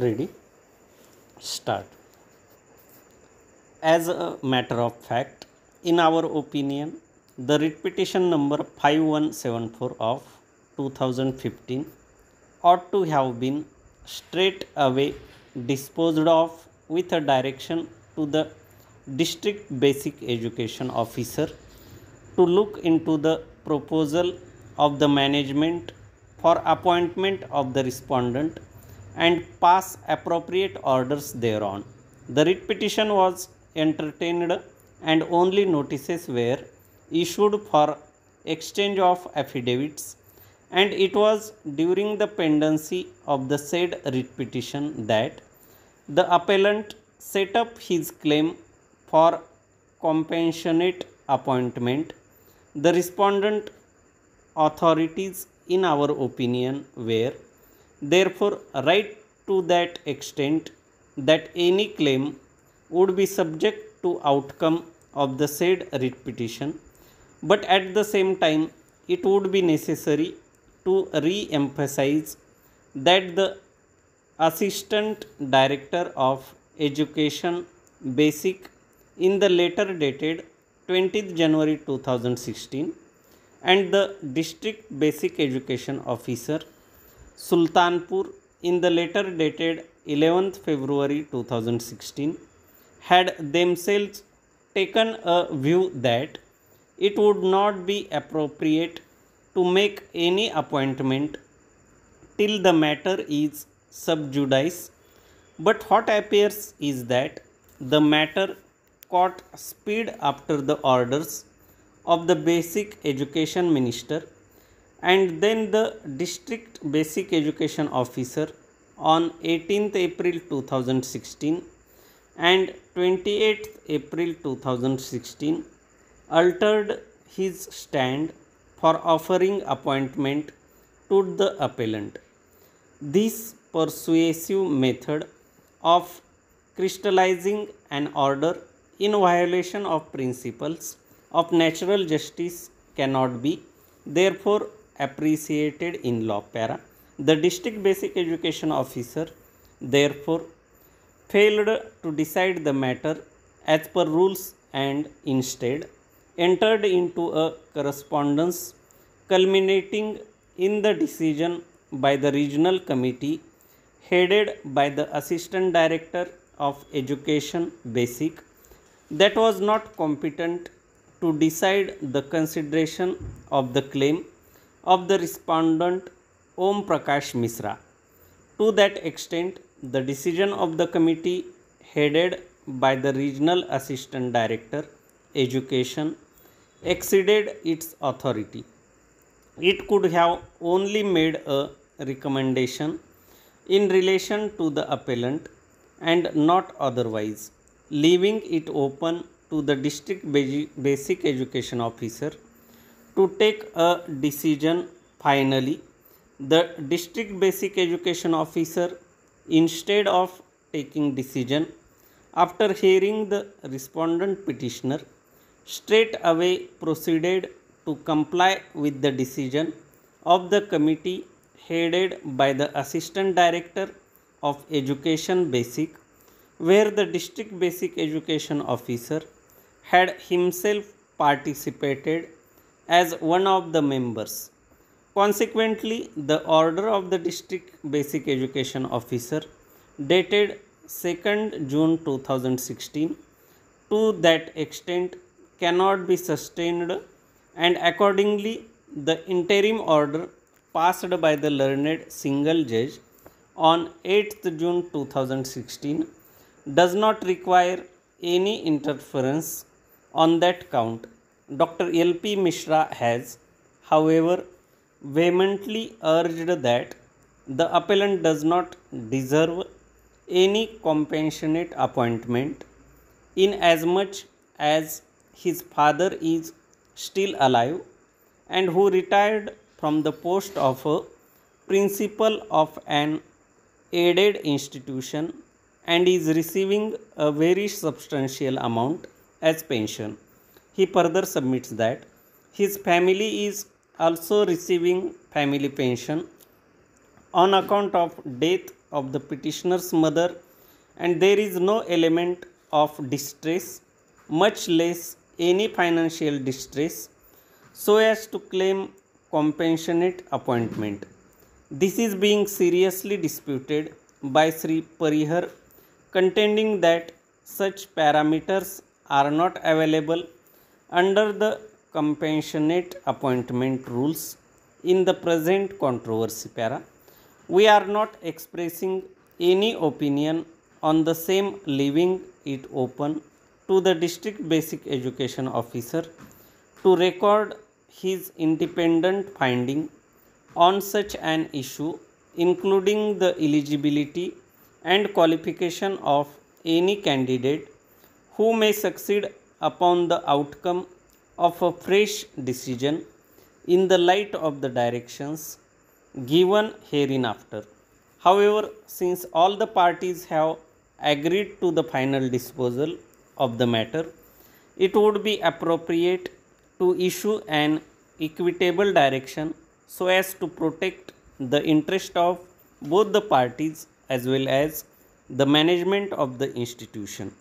Ready? Start. As a matter of fact, in our opinion, the writ petition number 5174 of 2015 ought to have been straight away disposed of with a direction to the district basic education officer to look into the proposal of the management for appointment of the respondent and pass appropriate orders thereon. The writ petition was entertained and only notices were issued for exchange of affidavits, and it was during the pendency of the said writ petition that the appellant set up his claim for compassionate appointment. The respondent authorities, in our opinion, were therefore right to that extent that any claim would be subject to outcome of the said writ petition, but at the same time it would be necessary to re-emphasize that the Assistant Director of Education Basic in the letter dated 20th January 2016 and the District Basic Education Officer Sultanpur in the letter dated 11th February 2016 had themselves taken a view that it would not be appropriate to make any appointment till the matter is sub judice, but what appears is that the matter caught speed after the orders of the Basic Education Minister and then the District Basic Education Officer on 18th April 2016 and 28th April 2016 altered his stand for offering appointment to the appellant. This persuasive method of crystallizing an order in violation of principles of natural justice cannot be therefore appreciated in law. Para. The District Basic Education Officer therefore failed to decide the matter as per rules and instead entered into a correspondence culminating in the decision by the regional committee headed by the Assistant Director of Education Basic that was not competent to decide the consideration of the claim of the respondent Om Prakash Misra. To that extent, the decision of the committee headed by the Regional Assistant Director Education exceeded its authority. It could have only made a recommendation in relation to the appellant and not otherwise, leaving it open to the District Basic Education Officer to take a decision finally. The District Basic Education Officer, instead of taking decision after hearing the respondent petitioner, straight away proceeded to comply with the decision of the committee headed by the Assistant Director of Education Basic, where the District Basic Education Officer had himself participated as one of the members. Consequently, the order of the District Basic Education Officer dated 2nd June 2016 to that extent cannot be sustained, and accordingly the interim order passed by the learned single judge on 8th June 2016 does not require any interference on that count. Dr. L.P. Mishra has, however, vehemently urged that the appellant does not deserve any compassionate appointment inasmuch as his father is still alive and who retired from the post of a principal of an aided institution and is receiving a very substantial amount as pension. He further submits that his family is also receiving family pension on account of death of the petitioner's mother and there is no element of distress, much less any financial distress, so as to claim compassionate appointment. This is being seriously disputed by Sri Parihar, contending that such parameters are not available under the compassionate appointment rules in the present controversy para. We are not expressing any opinion on the same, leaving it open to the district basic education officer to record his independent finding on such an issue, including the eligibility and qualification of any candidate who may succeed upon the outcome of a fresh decision in the light of the directions given hereinafter. However, since all the parties have agreed to the final disposal of the matter, it would be appropriate to issue an equitable direction so as to protect the interest of both the parties as well as the management of the institution.